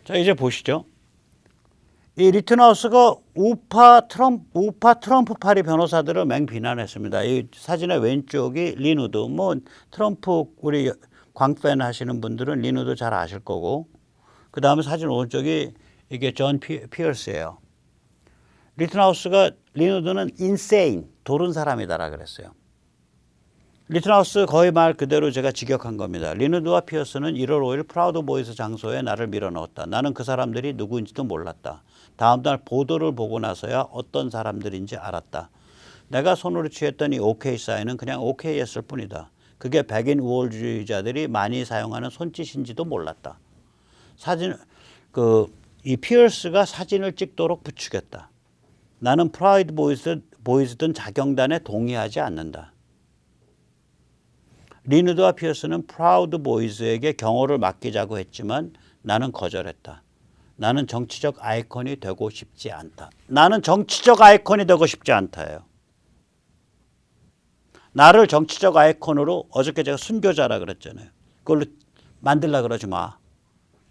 자, 이제 보시죠. 이 리트하우스가 우파 트럼프 파리 변호사들을 맹비난했습니다. 이 사진의 왼쪽이 린 우드. 뭐 트럼프 우리 광팬 하시는 분들은 린 우드 잘 아실 거고, 그 다음에 사진 오른쪽이 이게 존 피어스예요. 리트하우스가 린 우드는 인세인, 도른 사람이다라 그랬어요. 리트하우스 거의 말 그대로 제가 직역한 겁니다. 린 우드와 피어스는 1월 5일 프라우드 보이스 장소에 나를 밀어넣었다. 나는 그 사람들이 누구인지도 몰랐다. 다음 날 보도를 보고 나서야 어떤 사람들인지 알았다. 내가 손으로 취했던 이 OK 사인은 그냥 OK였을 뿐이다. 그게 백인 우월주의자들이 많이 사용하는 손짓인지도 몰랐다. 이 피어스가 사진을 찍도록 부추겼다. 나는 프라이드 보이스든 자경단에 동의하지 않는다. 린 우드와 피어스는 프라우드 보이즈에게 경호를 맡기자고 했지만 나는 거절했다. 나는 정치적 아이콘이 되고 싶지 않다. 나는 정치적 아이콘이 되고 싶지 않다예요. 나를 정치적 아이콘으로 어저께 제가 순교자라 그랬잖아요. 그걸로 만들라 그러지 마.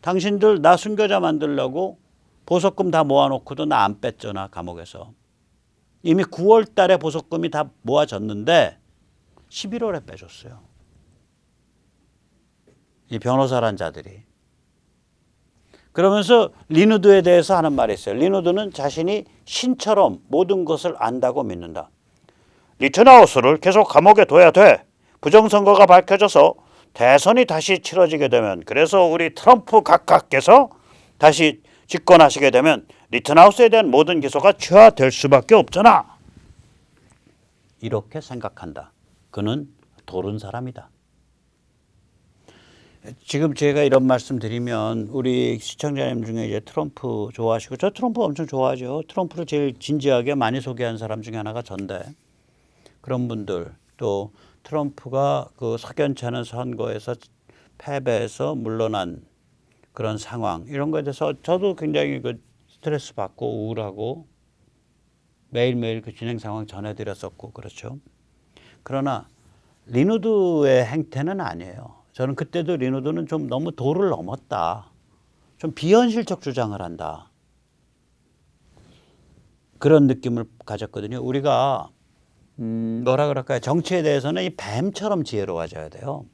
당신들 나 순교자 만들려고 보석금 다 모아놓고도 나 안 뺐잖아, 감옥에서. 이미 9월 달에 보석금이 다 모아졌는데 11월에 빼줬어요. 이 변호사란 자들이. 그러면서 린 우드에 대해서 하는 말이 있어요. 린 우드는 자신이 신처럼 모든 것을 안다고 믿는다. 리트하우스를 계속 감옥에 둬야 돼. 부정선거가 밝혀져서 대선이 다시 치러지게 되면, 그래서 우리 트럼프 각하께서 다시 집권하시게 되면 리트하우스에 대한 모든 기소가 취하될 수밖에 없잖아. 이렇게 생각한다. 그는 도른 사람이다. 지금 제가 이런 말씀 드리면 우리 시청자님 중에 이제 트럼프 좋아하시고, 저 트럼프 엄청 좋아하죠. 트럼프를 제일 진지하게 많이 소개한 사람 중에 하나가 전데, 그런 분들, 또 트럼프가 그 석연치 않은 선거에서 패배해서 물러난 그런 상황, 이런 거에 대해서 저도 굉장히 그 스트레스 받고 우울하고 매일매일 그 진행 상황 전해드렸었고, 그렇죠. 그러나 린 우드의 행태는 아니에요. 저는 그때도 린 우드는 좀 너무 도를 넘었다. 좀 비현실적 주장을 한다. 그런 느낌을 가졌거든요. 우리가 뭐라 그럴까요? 정치에 대해서는 이 뱀처럼 지혜로워져야 돼요.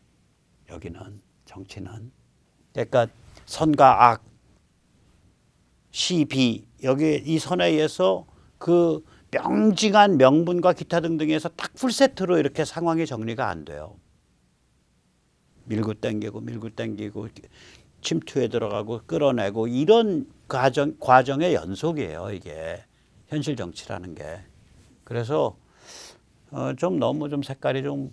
여기는 정치는. 그러니까 선과 악, 시, 비, 여기 이 선에 의해서 그 명징한 명분과 기타 등등에서 딱 풀세트로 이렇게 상황이 정리가 안 돼요. 밀고 당기고 침투에 들어가고 끌어내고 이런 과정의 연속이에요. 이게 현실 정치라는 게. 그래서 좀 너무 좀 색깔이 좀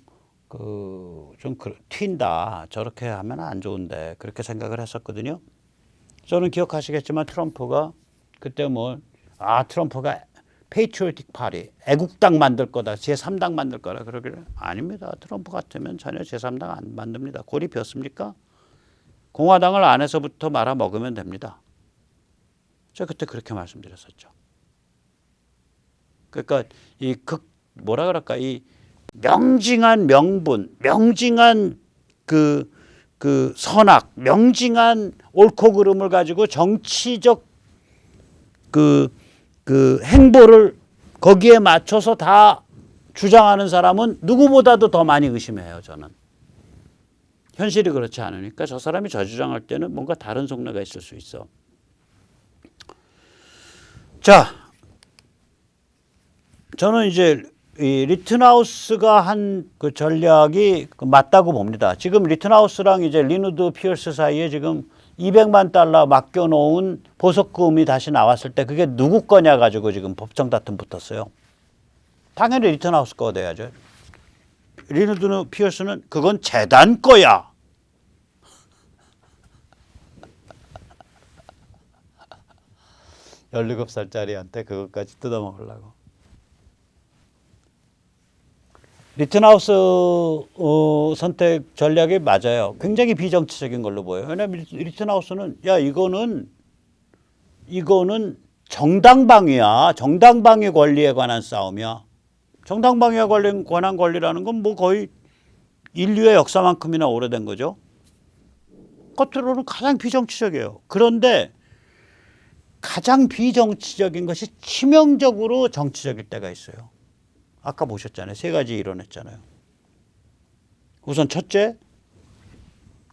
튄다. 저렇게 하면 안 좋은데, 그렇게 생각을 했었거든요. 저는 기억하시겠지만 트럼프가 그때 트럼프가 페이트리오틱 파리, 애국당 만들 거다, 제3당 만들 거라 그러길래, 아닙니다. 트럼프 같으면 전혀 제3당 안 만듭니다. 골이 비었습니까? 공화당을 안에서부터 말아 먹으면 됩니다. 제가 그때 그렇게 말씀드렸었죠. 그러니까 이 명징한 명분, 명징한 그 선악, 명징한 옳고 그름을 가지고 정치적 행보를 거기에 맞춰서 다 주장하는 사람은 누구보다도 더 많이 의심해요, 저는. 현실이 그렇지 않으니까 저 사람이 저 주장할 때는 뭔가 다른 속내가 있을 수 있어. 자, 저는 이제 이 리트하우스가 한 그 전략이 맞다고 봅니다. 지금 리트하우스랑 이제 린 우드 피어스 사이에 지금 200만 달러 맡겨놓은 보석금이 다시 나왔을 때 그게 누구 거냐 가지고 지금 법정 다툼 붙었어요. 당연히 리트하우스 거가 돼야죠. 린 우드 피어스는 그건 재단 거야. 열일곱 살짜리한테 그것까지 뜯어먹으려고. 리트하우스 선택 전략이 맞아요. 굉장히 비정치적인 걸로 보여요. 왜냐하면 리트하우스는 이거는 정당방위야. 정당방위 권리에 관한 싸움이야. 정당방위에 관한 권리라는 건 뭐 거의 인류의 역사만큼이나 오래된 거죠. 겉으로는 가장 비정치적이에요. 그런데 가장 비정치적인 것이 치명적으로 정치적일 때가 있어요. 아까 보셨잖아요. 세 가지 이론했잖아요. 우선 첫째,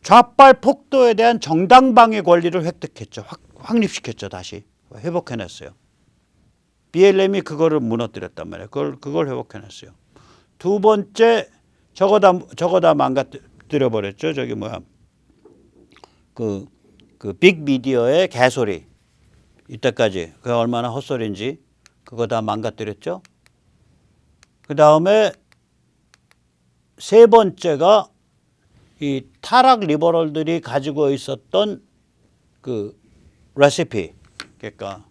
좌빨 폭도에 대한 정당방위 권리를 획득했죠. 확립시켰죠. 다시 회복해냈어요. BLM이 그거를 무너뜨렸단 말이에요. 그걸 회복해냈어요. 두 번째, 저거 다 망가뜨려버렸죠. 저기 뭐야, 그 빅미디어의 개소리. 이때까지 그게 얼마나 헛소리인지 그거 다 망가뜨렸죠. 그 다음에 세 번째가 이 타락 리버럴들이 가지고 있었던 그 레시피, 그러니까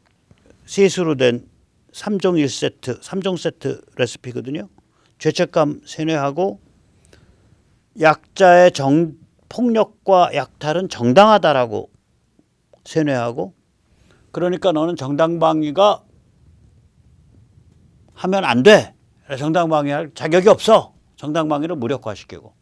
시스루 된 3종 1세트, 3종 세트 레시피거든요. 죄책감 세뇌하고 약자의 폭력과 약탈은 정당하다라고 세뇌하고, 그러니까 너는 정당방위가 하면 안 돼. 정당방위할 자격이 없어. 정당방위를 무력화시키고,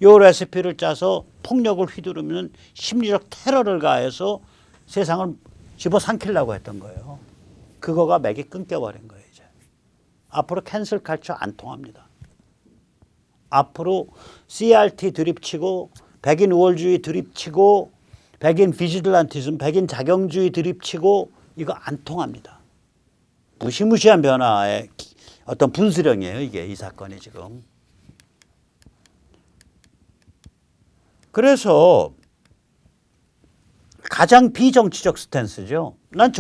요 레시피를 짜서 폭력을 휘두르면 심리적 테러를 가해서 세상을 집어삼키려고 했던 거예요. 그거가 맥이 끊겨버린 거예요. 이제 앞으로 캔슬 칼처 안 통합니다. 앞으로 CRT 드립치고, 백인 우월주의 드립치고, 백인 비지들란티즘, 백인 자경주의 드립치고, 이거 안 통합니다. 무시무시한 변화의 어떤 분수령이에요. 이게 이 사건이 지금. 그래서 가장 비정치적 스탠스죠. 난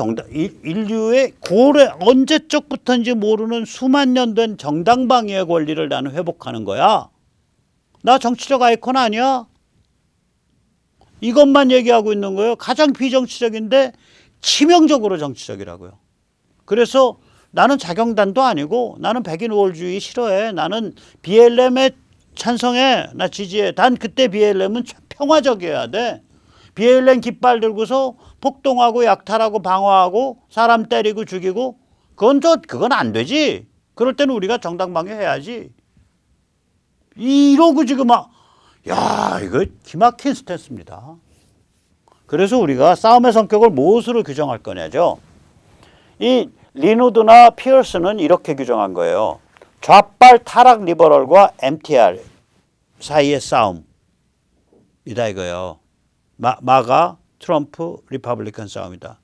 인류의 고래 언제적부터인지 모르는 수만 년 된 정당방위의 권리를 나는 회복하는 거야. 나 정치적 아이콘 아니야. 이것만 얘기하고 있는 거예요. 가장 비정치적인데 치명적으로 정치적이라고요. 그래서 나는 자경단도 아니고, 나는 백인 우월주의 싫어해. 나는 BLM에 찬성해. 나 지지해. 단 그때 BLM은 평화적이어야 돼. BLM 깃발 들고서 폭동하고 약탈하고 방어하고 사람 때리고 죽이고, 그건 안 되지. 그럴 때는 우리가 정당방위 해야지. 이러고 지금 이거 기막힌 스탠스입니다. 그래서 우리가 싸움의 성격을 무엇으로 규정할 거냐죠. 이 리누드나 피어스는 이렇게 규정한 거예요. 좌빨 타락 리버럴과 MTR 사이의 싸움이다 이거예요. 마가, 트럼프, 리퍼블리칸 싸움이다.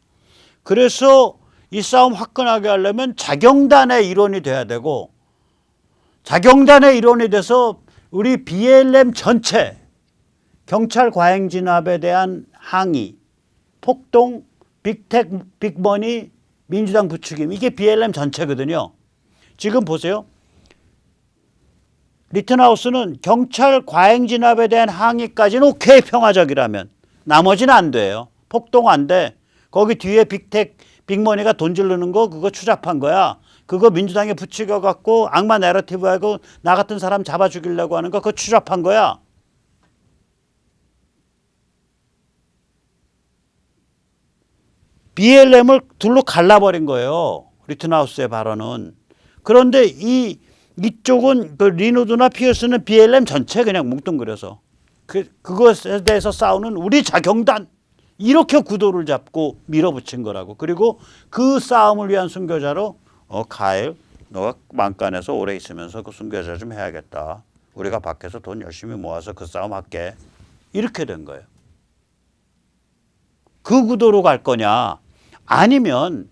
그래서 이 싸움 화끈하게 하려면 자경단의 일원이 돼야 되고, 자경단의 일원이 돼서 우리 BLM 전체, 경찰 과잉 진압에 대한 항의, 폭동, 빅텍, 빅머니, 민주당 부추김, 이게 BLM 전체거든요. 지금 보세요. 리튼하우스는 경찰 과잉 진압에 대한 항의까지는 오케이, 평화적이라면. 나머지는 안 돼요. 폭동 안 돼. 거기 뒤에 빅텍, 빅머니가 돈 지르는 거, 그거 추잡한 거야. 그거 민주당에 부추겨 갖고 악마 내러티브하고 나 같은 사람 잡아 죽이려고 하는 거, 그거 추잡한 거야. BLM을 둘로 갈라버린 거예요. 리튼하우스의 발언은. 그런데 이쪽은 그 리누드나 피어스는 BLM 전체 그냥 뭉뚱그려서 그것에 대해서 싸우는 우리 자경단, 이렇게 구도를 잡고 밀어붙인 거라고. 그리고 그 싸움을 위한 순교자로 가일, 너가 만간에서 오래 있으면서 그 순교자 좀 해야겠다. 우리가 밖에서 돈 열심히 모아서 그 싸움 할게. 이렇게 된 거예요. 그 구도로 갈 거냐, 아니면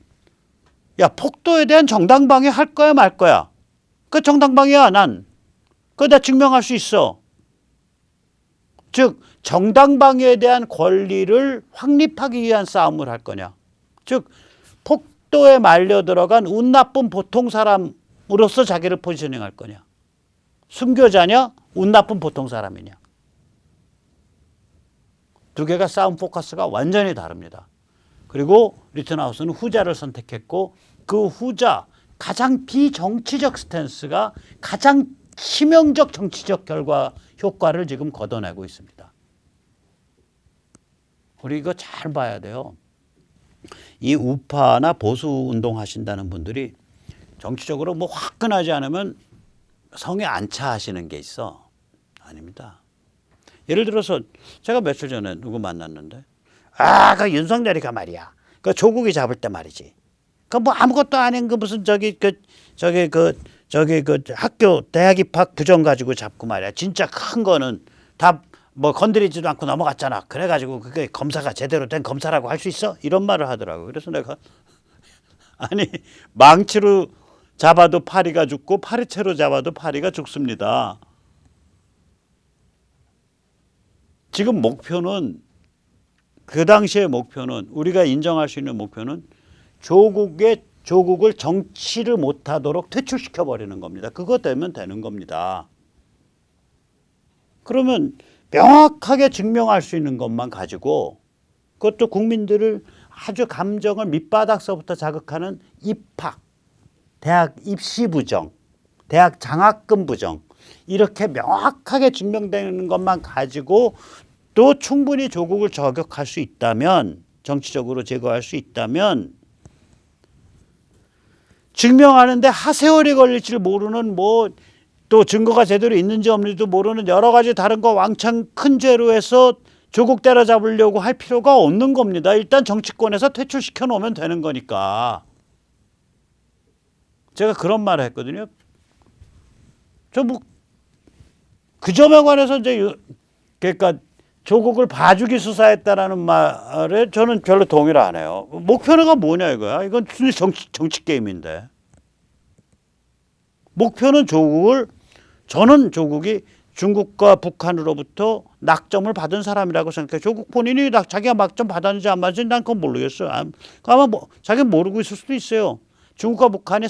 야, 폭도에 대한 정당방위 할 거야 말 거야. 그 정당방위야. 난 그거 다 증명할 수 있어. 즉 정당방위에 대한 권리를 확립하기 위한 싸움을 할 거냐, 즉 폭도에 말려 들어간 운 나쁜 보통 사람으로서 자기를 포지셔닝 할 거냐, 순교자냐 운 나쁜 보통 사람이냐. 두 개가 싸움 포커스가 완전히 다릅니다. 그리고 리튼하우스는 후자를 선택했고, 그 후자, 가장 비정치적 스탠스가 가장 치명적 정치적 효과를 지금 걷어내고 있습니다. 우리 이거 잘 봐야 돼요. 이 우파나 보수 운동 하신다는 분들이 정치적으로 뭐 화끈하지 않으면 성에 안 차 하시는 게 있어. 아닙니다. 예를 들어서 제가 며칠 전에 누구 만났는데, 그 윤석열이가 말이야, 그 조국이 잡을 때 말이지. 그 뭐 아무것도 아닌 그 무슨 학교 대학 입학 부정 가지고 잡고 말이야. 진짜 큰 거는 다 뭐 건드리지도 않고 넘어갔잖아. 그래가지고 그게 검사가 제대로 된 검사라고 할 수 있어? 이런 말을 하더라고. 그래서 내가 아니 망치로 잡아도 파리가 죽고 파리채로 잡아도 파리가 죽습니다. 지금 목표는 그 당시의 목표는 우리가 인정할 수 있는 목표는 조국을 정치를 못하도록 퇴출시켜 버리는 겁니다. 그거 되면 되는 겁니다. 그러면 명확하게 증명할 수 있는 것만 가지고 그것도 국민들을 아주 감정을 밑바닥서부터 자극하는 입학, 대학 입시 부정, 대학 장학금 부정 이렇게 명확하게 증명되는 것만 가지고 또 충분히 조국을 저격할 수 있다면 정치적으로 제거할 수 있다면 증명하는데 하세월이 걸릴지를 모르는 뭐 또 증거가 제대로 있는지 없는지도 모르는 여러 가지 다른 거 왕창 큰 죄로 해서 조국 때려잡으려고 할 필요가 없는 겁니다. 일단 정치권에서 퇴출시켜 놓으면 되는 거니까. 제가 그런 말을 했거든요. 저 뭐 그 점에 관해서 이제 그러니까 조국을 봐주기 수사했다라는 말에 저는 별로 동의를 안 해요. 목표가 뭐냐 이거야. 이건 정치 게임인데. 목표는 저는 조국이 중국과 북한으로부터 낙점을 받은 사람이라고 생각해요. 조국 본인이 자기가 낙점 받았는지 안 받았는지 난 그건 모르겠어요. 아마 뭐 자기는 모르고 있을 수도 있어요. 중국과 북한이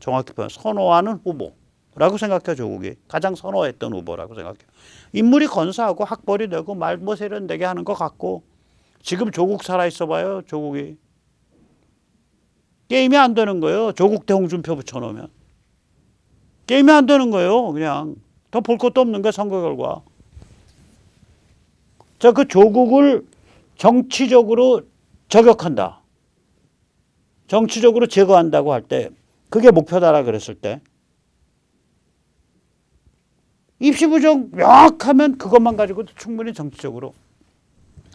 정확히 표현 선호하는 후보라고 생각해요. 조국이 가장 선호했던 후보라고 생각해요. 인물이 건사하고 학벌이 되고 말 뭐 세련되게 하는 것 같고 지금 조국 살아있어 봐요. 조국이 게임이 안 되는 거예요. 조국 대 홍준표 붙여놓으면 게임이 안 되는 거예요. 그냥 더 볼 것도 없는 거야. 선거 결과. 자, 그 조국을 정치적으로 저격한다. 정치적으로 제거한다고 할 때 그게 목표다라 그랬을 때 입시 부정 명확하면 그것만 가지고도 충분히 정치적으로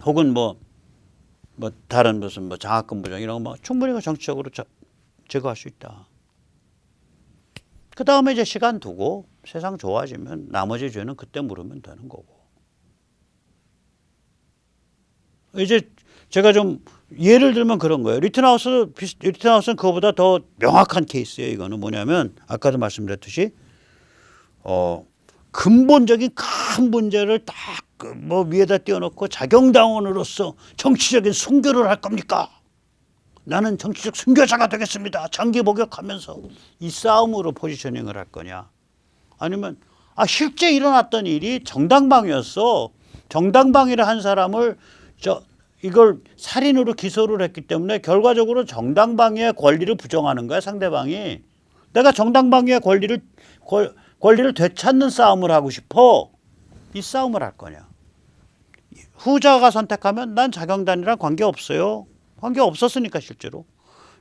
혹은 뭐 다른 무슨 뭐 장학금 부정 이런 거 충분히 정치적으로 제거할 수 있다. 그 다음에 이제 시간 두고 세상 좋아지면 나머지 죄는 그때 물으면 되는 거고. 이제 제가 좀 예를 들면 그런 거예요. 리튼하우스는 그거보다 더 명확한 케이스예요. 이거는 뭐냐면 아까도 말씀드렸듯이 근본적인 큰 문제를 딱 뭐 위에다 띄워놓고 자경당원으로서 정치적인 순교를 할 겁니까? 나는 정치적 순교자가 되겠습니다. 장기 복역하면서 이 싸움으로 포지셔닝을 할 거냐? 아니면 실제 일어났던 일이 정당방위였어. 정당방위를 한 사람을 이걸 살인으로 기소를 했기 때문에 결과적으로 정당방위의 권리를 부정하는 거야. 상대방이. 내가 정당방위의 권리를 되찾는 싸움을 하고 싶어. 이 싸움을 할 거냐? 후자가 선택하면 난 자경단이랑 관계없어요. 관계없었으니까 실제로.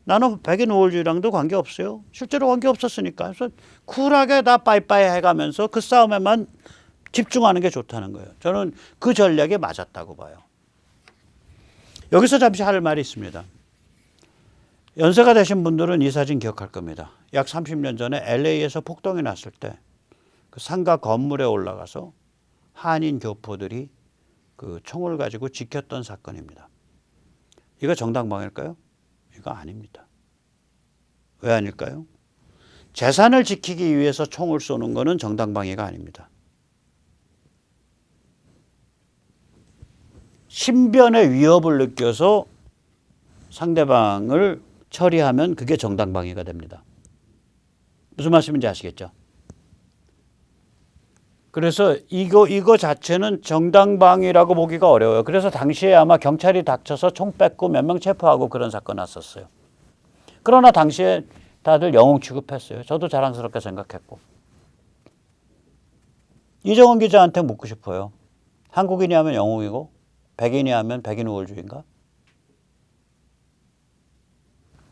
나는 백인 우월주의랑도 관계없어요. 실제로 관계없었으니까. 그래서 쿨하게 다 빠이빠이 해가면서 그 싸움에만 집중하는 게 좋다는 거예요. 저는 그 전략에 맞았다고 봐요. 여기서 잠시 할 말이 있습니다. 연세가 되신 분들은 이 사진 기억할 겁니다. 약 30년 전에 LA에서 폭동이 났을 때 그 상가 건물에 올라가서 한인 교포들이 그 총을 가지고 지켰던 사건입니다. 이거 정당방위일까요? 이거 아닙니다. 왜 아닐까요? 재산을 지키기 위해서 총을 쏘는 것은 정당방위가 아닙니다. 신변의 위협을 느껴서 상대방을 처리하면 그게 정당방위가 됩니다. 무슨 말씀인지 아시겠죠? 그래서 이거 자체는 정당방위라고 보기가 어려워요. 그래서 당시에 아마 경찰이 닥쳐서 총 뺏고 몇 명 체포하고 그런 사건 났었어요. 그러나 당시에 다들 영웅 취급했어요. 저도 자랑스럽게 생각했고. 이정원 기자한테 묻고 싶어요. 한국인이 하면 영웅이고 백인이 하면 백인 우월주의인가?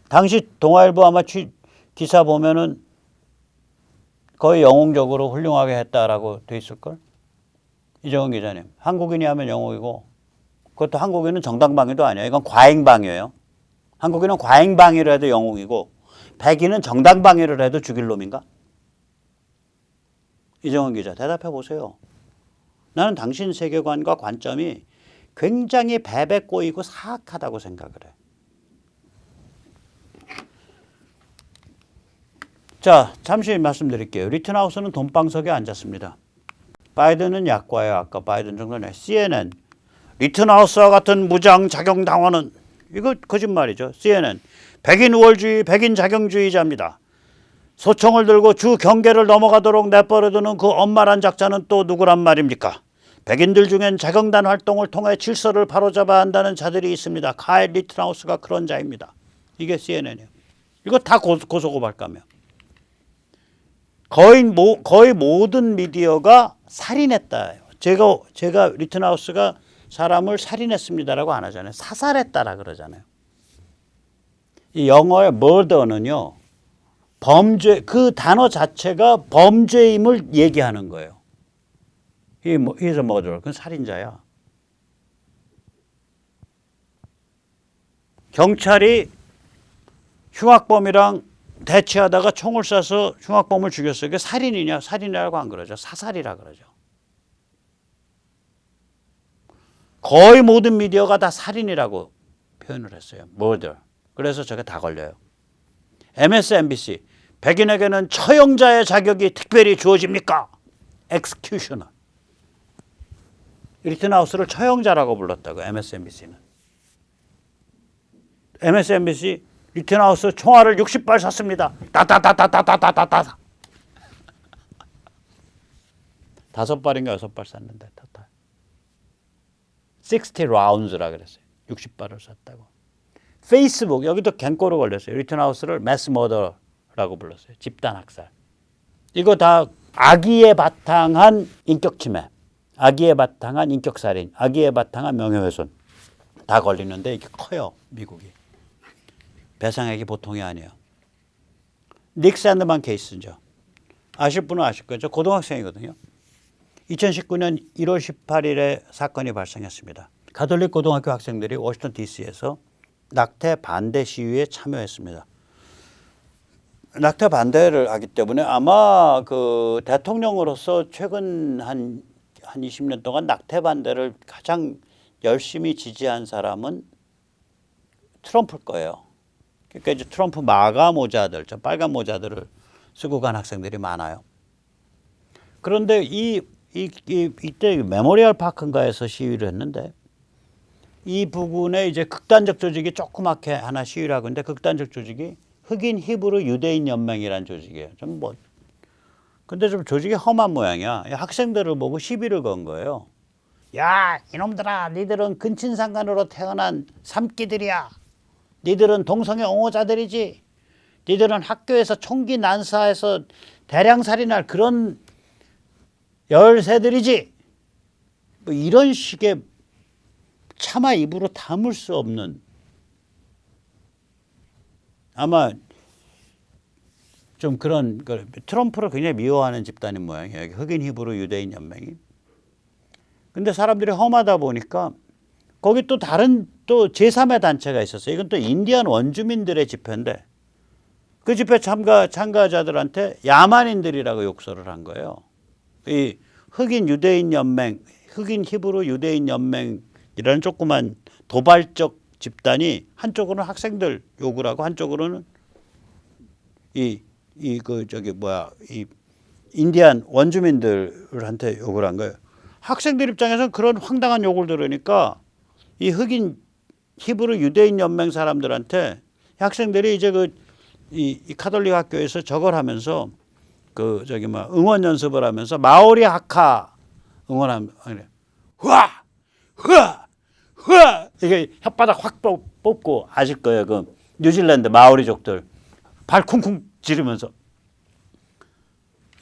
당시 동아일보 아마 기사 보면은 거의 영웅적으로 훌륭하게 했다라고 돼 있을걸? 이정은 기자님. 한국인이 하면 영웅이고 그것도 한국인은 정당방위도 아니에요. 이건 과잉방위예요. 한국인은 과잉 방위를 해도 영웅이고 백인은 정당 방위를 해도 죽일 놈인가? 이정은 기자 대답해 보세요. 나는 당신 세계관과 관점이 굉장히 배배 꼬이고 사악하다고 생각을 해. 자, 잠시 말씀드릴게요. 리튼하우스는 돈방석에 앉았습니다. 바이든은 약과예요. 아까 바이든 정도는 CNN. 리튼하우스와 같은 무장 작용당원은 이거 거짓말이죠. CNN. 백인 우월주의, 백인 자경주의자입니다. 소총을 들고 주 경계를 넘어가도록 내버려두는 그 엄마란 작자는 또 누구란 말입니까? 백인들 중엔 자경단 활동을 통해 질서를 바로잡아야 한다는 자들이 있습니다. 카일 리튼하우스가 그런 자입니다. 이게 CNN이에요. 이거 다 고소고발감이에요. 거의 모든 미디어가 살인했다예요. 제가 리튼하우스가 사람을 살인했습니다라고 안 하잖아요. 사살했다라 그러잖아요. 이 영어의 murder는요. 범죄, 그 단어 자체가 범죄임을 얘기하는 거예요. He's a murderer. 그건 살인자야. 경찰이 흉악범이랑 대치하다가 총을 쏴서 흉악범을 죽였어요. 그게 살인이냐? 살인이라고 안 그러죠. 사살이라 그러죠. 거의 모든 미디어가 다 살인이라고 표현을 했어요. murder. 그래서 저게 다 걸려요. MSNBC. 백인에게는 처형자의 자격이 특별히 주어집니까? executioner. 리튼하우스를 처형자라고 불렀다고 MSNBC는. MSNBC 리튼하우스 총알을 60발 쐈습니다. 따따따따따따따따. 5발인가 6발 쐈는데 60 라운드라 그랬어요. 60발을 쐈다고. 페이스북 여기도 갱꼬로 걸렸어요. 리튼하우스를 mass murder라고 불렀어요. 집단 학살. 이거 다 악의에 바탕한 인격 침해, 악의에 바탕한 인격 살인, 악의에 바탕한 명예훼손 다 걸리는데 이게 커요. 미국이. 배상액이 보통이 아니에요. 닉 샌드만 케이스죠. 아실 분은 아실 거예요. 저 고등학생이거든요. 2019년 1월 18일에 사건이 발생했습니다. 가톨릭 고등학교 학생들이 워싱턴 DC에서 낙태 반대 시위에 참여했습니다. 낙태 반대를 하기 때문에 아마 그 대통령으로서 최근 한 20년 동안 낙태 반대를 가장 열심히 지지한 사람은 트럼프일 거예요. 그러니까 이제 트럼프 마가 모자들, 저 빨간 모자들을 쓰고 간 학생들이 많아요. 그런데 이때 메모리얼 파크인가에서 시위를 했는데 이 부분에 이제 극단적 조직이 조그맣게 하나 시위를 하고 있는데 극단적 조직이 흑인 히브리 유대인 연맹이라는 조직이에요. 근데 좀 조직이 험한 모양이야. 학생들을 보고 시비를 건 거예요. 야, 이놈들아, 니들은 근친상간으로 태어난 삼끼들이야. 니들은 동성애 옹호자들이지. 니들은 학교에서 총기 난사해서 대량 살인할 그런 열새들이지. 뭐 이런 식의 차마 입으로 담을 수 없는, 아마 좀 그런 트럼프를 굉장히 미워하는 집단인 모양이에요. 흑인 히브리 유대인 연맹이. 근데 사람들이 험하다 보니까 거기 또 다른 또 제3의 단체가 있었어요. 이건 또 인디언 원주민들의 집회인데 그 집회 참가자들한테 야만인들이라고 욕설을 한 거예요. 이 흑인 유대인 연맹, 흑인 히브리 유대인 연맹이라는 조그만 도발적 집단이 한쪽으로는 학생들 욕을 하고 한쪽으로는 이 인디안 원주민들한테 욕을 한 거예요. 학생들 입장에서는 그런 황당한 욕을 들으니까 이 흑인 히브리 유대인 연맹 사람들한테 학생들이 이제 이 카톨릭 학교에서 저걸 하면서 응원 연습을 하면서 마오리 하카 응원하면 후아 후아 후아 이게 혓바닥 확 뽑고 아실 거예요. 그 뉴질랜드 마오리족들 발 쿵쿵 지르면서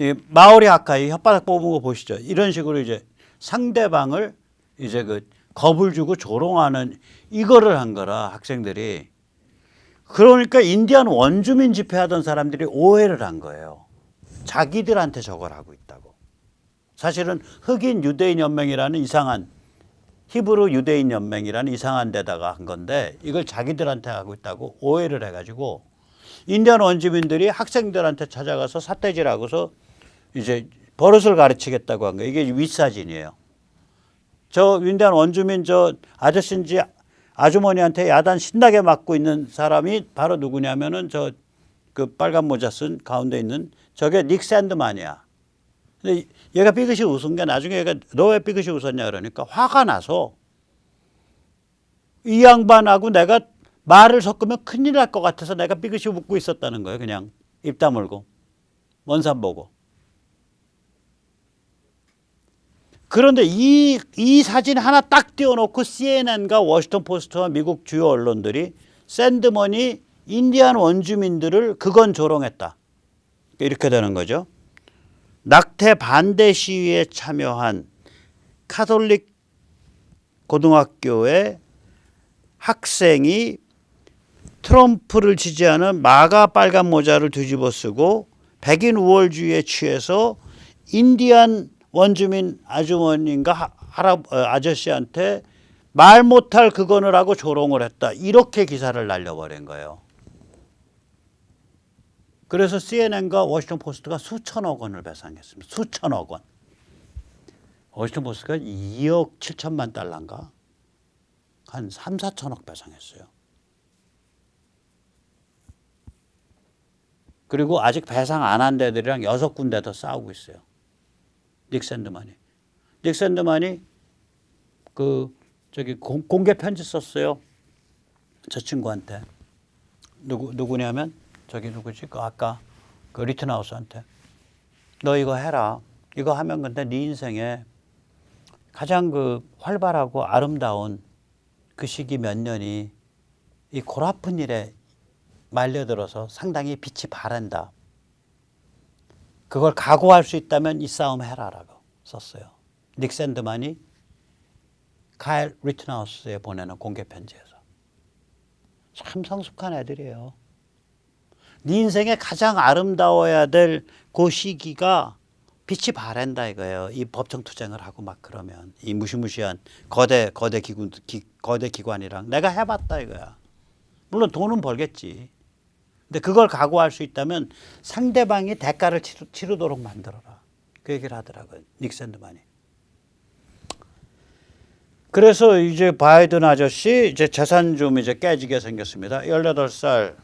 이 마오리 하카 이 혓바닥 뽑은 거 보시죠. 이런 식으로 이제 상대방을 이제 겁을 주고 조롱하는 이거를 한 거라 학생들이. 그러니까 인디안 원주민 집회하던 사람들이 오해를 한 거예요. 자기들한테 저걸 하고 있다고. 사실은 흑인 유대인 연맹이라는 이상한 히브리 유대인 연맹이라는 이상한 데다가 한 건데 이걸 자기들한테 하고 있다고 오해를 해가지고 인디안 원주민들이 학생들한테 찾아가서 삿대질하고서 이제 버릇을 가르치겠다고 한 거예요. 이게 윗사진이에요. 저 인디안 원주민 저 아저씨인지 아주머니한테 야단 신나게 맞고 있는 사람이 바로 누구냐면은 저 그 빨간 모자 쓴 가운데 있는 저게 닉 샌드만이야. 근데 얘가 삐끗이 웃은 게 나중에 얘가 너 왜 삐끗이 웃었냐 그러니까 화가 나서 이 양반하고 내가 말을 섞으면 큰일 날 것 같아서 내가 삐끗이 웃고 있었다는 거예요. 그냥 입 다물고 먼 산 보고. 그런데 이 사진 하나 딱 띄워놓고 CNN과 워싱턴 포스트와 미국 주요 언론들이 샌드먼이 인디안 원주민들을 그건 조롱했다. 이렇게 되는 거죠. 낙태 반대 시위에 참여한 카톨릭 고등학교의 학생이 트럼프를 지지하는 마가 빨간 모자를 뒤집어 쓰고 백인 우월주의에 취해서 인디안 원주민 아주머니인가 아저씨한테 말 못할 그거를 하고 조롱을 했다. 이렇게 기사를 날려버린 거예요. 그래서 CNN과 워싱턴 포스트가 수천억 원을 배상했습니다. 수천억 원. 워싱턴 포스트가 2억 7천만 달러인가? 한 3, 4천억 배상했어요. 그리고 아직 배상 안 한 데들이랑 6군데 더 싸우고 있어요. 닉 샌드만이 저기 공개 편지 썼어요. 저 친구한테. 누구냐면 저기 누구지? 아까 그 리튼하우스한테. 너 이거 해라. 이거 하면 근데 네 인생에 가장 그 활발하고 아름다운 그 시기 몇 년이 이 골아픈 일에 말려들어서 상당히 빛이 바란다. 그걸 각오할 수 있다면 이 싸움 해라라고 썼어요. 닉 샌드만이 카일 리튼하우스에 보내는 공개 편지에서. 참 성숙한 애들이에요. 네 인생에 가장 아름다워야 될 그 시기가 빛이 바랜다 이거예요. 이 법정 투쟁을 하고 막 그러면 이 무시무시한 거대 기관이랑 내가 해봤다 이거야. 물론 돈은 벌겠지. 근데 그걸 각오할 수 있다면 상대방이 대가를 치르도록 만들어라. 그 얘기를 하더라고요. 닉 샌드만이. 그래서 이제 바이든 아저씨 이제 재산 좀 이제 깨지게 생겼습니다. 18살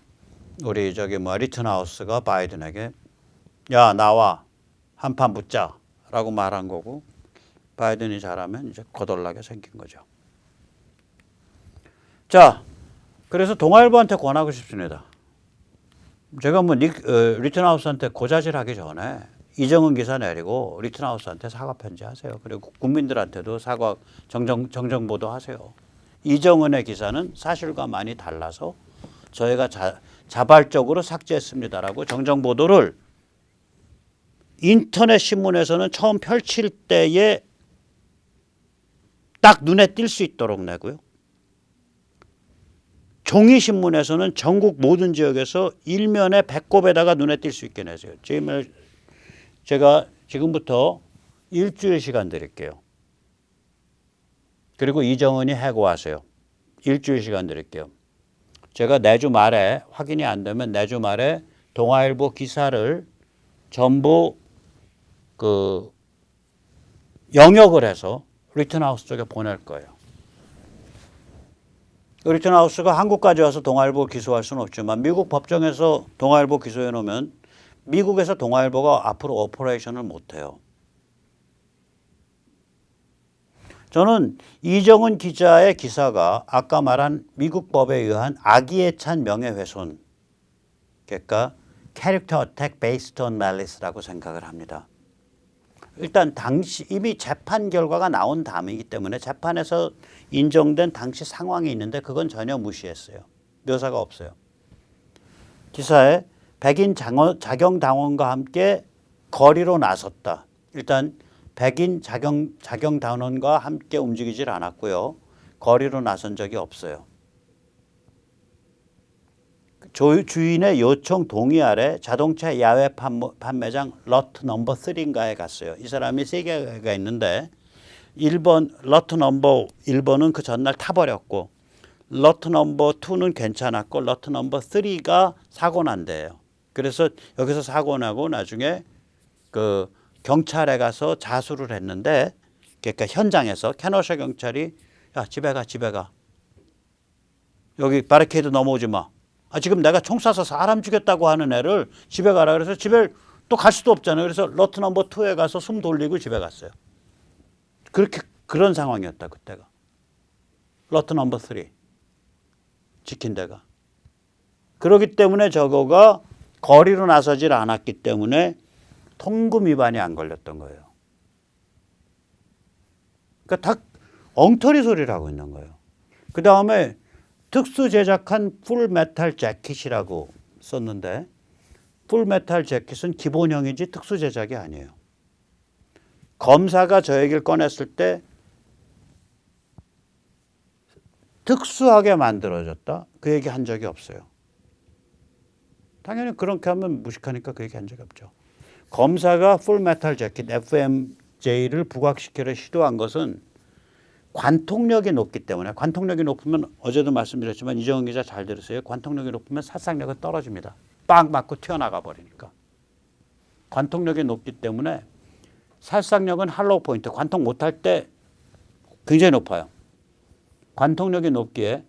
우리 저기 리튼하우스가 바이든에게 야 나와 한판 붙자라고 말한 거고 바이든이 잘하면 이제 거덜나게 생긴 거죠. 자, 그래서 동아일보한테 권하고 싶습니다. 제가 리튼하우스한테 고자질하기 전에 이정은 기사 내리고 리튼하우스한테 사과 편지하세요. 그리고 국민들한테도 사과 정정보도 하세요. 이정은의 기사는 사실과 많이 달라서 저희가 자발적으로 삭제했습니다라고 정정보도를 인터넷 신문에서는 처음 펼칠 때에 딱 눈에 띌 수 있도록 내고요. 종이신문에서는 전국 모든 지역에서 일면에 배꼽에다가 눈에 띌 수 있게 내세요. 제가 지금부터 일주일 시간 드릴게요. 그리고 이정은이 해고하세요. 일주일 시간 드릴게요. 제가 내주 말에 확인이 안 되면 내주 말에 동아일보 기사를 전부 영역을 해서 리튼하우스 쪽에 보낼 거예요. 리튼하우스가 한국까지 와서 동아일보 기소할 수는 없지만 미국 법정에서 동아일보 기소해 놓으면 미국에서 동아일보가 앞으로 오퍼레이션을 못해요. 저는 이정은 기자의 기사가 아까 말한 미국 법에 의한 악의에 찬 명예훼손, 그러니까 Character Attack Based on Malice라고 생각을 합니다. 일단 당시 이미 재판 결과가 나온 다음이기 때문에 재판에서 인정된 당시 상황이 있는데 그건 전혀 무시했어요. 묘사가 없어요. 기사에 백인 자경당원과 함께 거리로 나섰다. 일단 백인 자경당원과 함께 움직이질 않았고요. 거리로 나선 적이 없어요. 주인의 요청 동의 아래 자동차 야외 판매장 러트 넘버 3인가에 갔어요. 이 사람이 3개가 있는데 1번 러트 넘버 1번은 그 전날 타버렸고 러트 넘버 2는 괜찮았고 러트 넘버 3가 사고 난대요. 그래서 여기서 사고 나고 나중에 그 경찰에 가서 자수를 했는데 그러니까 현장에서 캐너샤 경찰이 야 집에 가 여기 바리케이드 넘어오지 마. 지금 내가 총 쏴서 사람 죽였다고 하는 애를 집에 가라 그래서 집에 또 갈 수도 없잖아요. 그래서 러트 넘버 2에 가서 숨 돌리고 집에 갔어요. 그런 상황이었다 그때가. 러트 넘버 3 지킨 데가. 그렇기 때문에 저거가 거리로 나서질 않았기 때문에 통금 위반이 안 걸렸던 거예요. 그러니까 다 엉터리 소리를 하고 있는 거예요. 그 다음에 특수 제작한 풀 메탈 재킷이라고 썼는데 풀 메탈 재킷은 기본형이지 특수 제작이 아니에요. 검사가 저 얘기를 꺼냈을 때 특수하게 만들어졌다. 그 얘기 한 적이 없어요. 당연히 그렇게 하면 무식하니까 그 얘기 한 적이 없죠. 검사가 풀 메탈 재킷 FMJ를 부각시키려 시도한 것은 관통력이 높기 때문에 관통력이 높으면 어제도 말씀드렸지만 이정은 기자 잘 들으세요. 관통력이 높으면 살상력은 떨어집니다. 빵 맞고 튀어나가 버리니까. 관통력이 높기 때문에 살상력은 할로우 포인트. 관통 못할 때 굉장히 높아요. 관통력이 높기에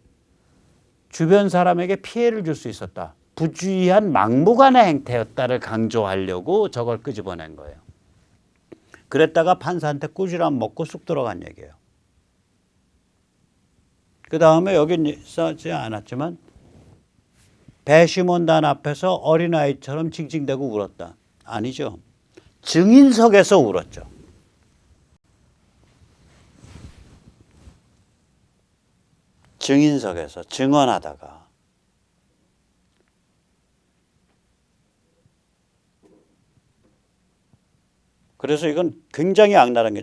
주변 사람에게 피해를 줄 수 있었다. 부주의한 막무가내 행태였다를 강조하려고 저걸 끄집어낸 거예요. 그랬다가 판사한테 꾸지람 먹고 쑥 들어간 얘기예요. 그 다음에 여기 써지 않았지만 배심원단 앞에서 어린아이처럼 징징대고 울었다. 아니죠. 증인석에서 울었죠. 증인석에서 증언하다가. 그래서 이건 굉장히 악랄한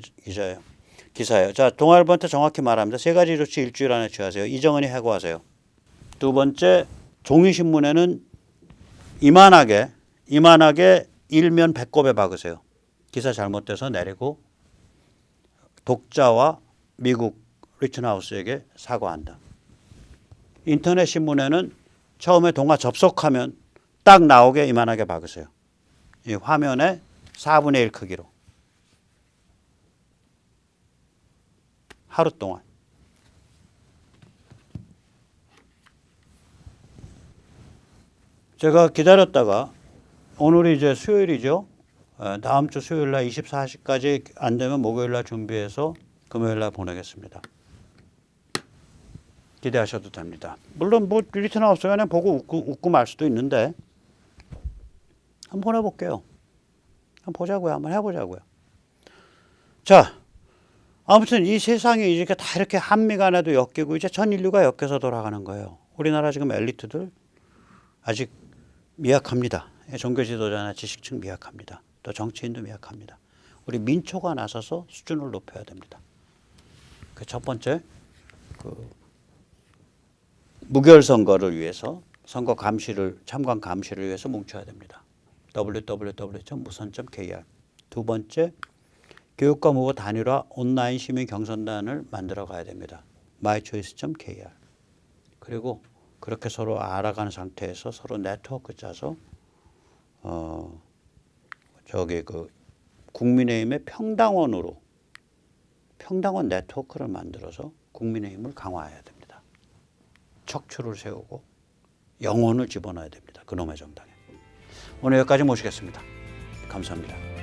기사예요. 자, 동아일보한테 정확히 말합니다. 3가지 조치 일주일 안에 취하세요. 이정은이 해고하세요. 두 번째, 종이신문에는 이만하게 일면 배꼽에 박으세요. 기사 잘못돼서 내리고 독자와 미국 리튼하우스에게 사과한다. 인터넷 신문에는 처음에 동화 접속하면 딱 나오게 이만하게 박으세요. 이 화면에 4분의 1 크기로. 하루 동안. 제가 기다렸다가 오늘이 이제 수요일이죠. 다음 주 수요일 날 24시까지 안 되면 목요일 날 준비해서 금요일 날 보내겠습니다. 기대하셔도 됩니다. 물론 뭐 리튼하우스가 그냥 보고 웃고 말 수도 있는데 한번 보내볼게요. 한번 보자고요. 한번 해보자고요. 자, 아무튼 이 세상이 이렇게 다 이렇게 한미 간에도 엮이고 이제 전 인류가 엮여서 돌아가는 거예요. 우리나라 지금 엘리트들 아직 미약합니다. 종교 지도자나 지식층 미약합니다. 또 정치인도 미약합니다. 우리 민초가 나서서 수준을 높여야 됩니다. 그 첫 번째, 무결 선거를 위해서 선거 감시를 참관 감시를 위해서 뭉쳐야 됩니다. www.무선.kr. 두 번째, 교육감 후보 단일화 온라인 시민 경선단을 만들어 가야 됩니다. mychoice.kr. 그리고 그렇게 서로 알아가는 상태에서 서로 네트워크 짜서 국민의힘의 평당원으로 평당원 네트워크를 만들어서 국민의힘을 강화해야 됩니다. 척추를 세우고 영혼을 집어넣어야 됩니다. 그놈의 정당에. 오늘 여기까지 모시겠습니다. 감사합니다.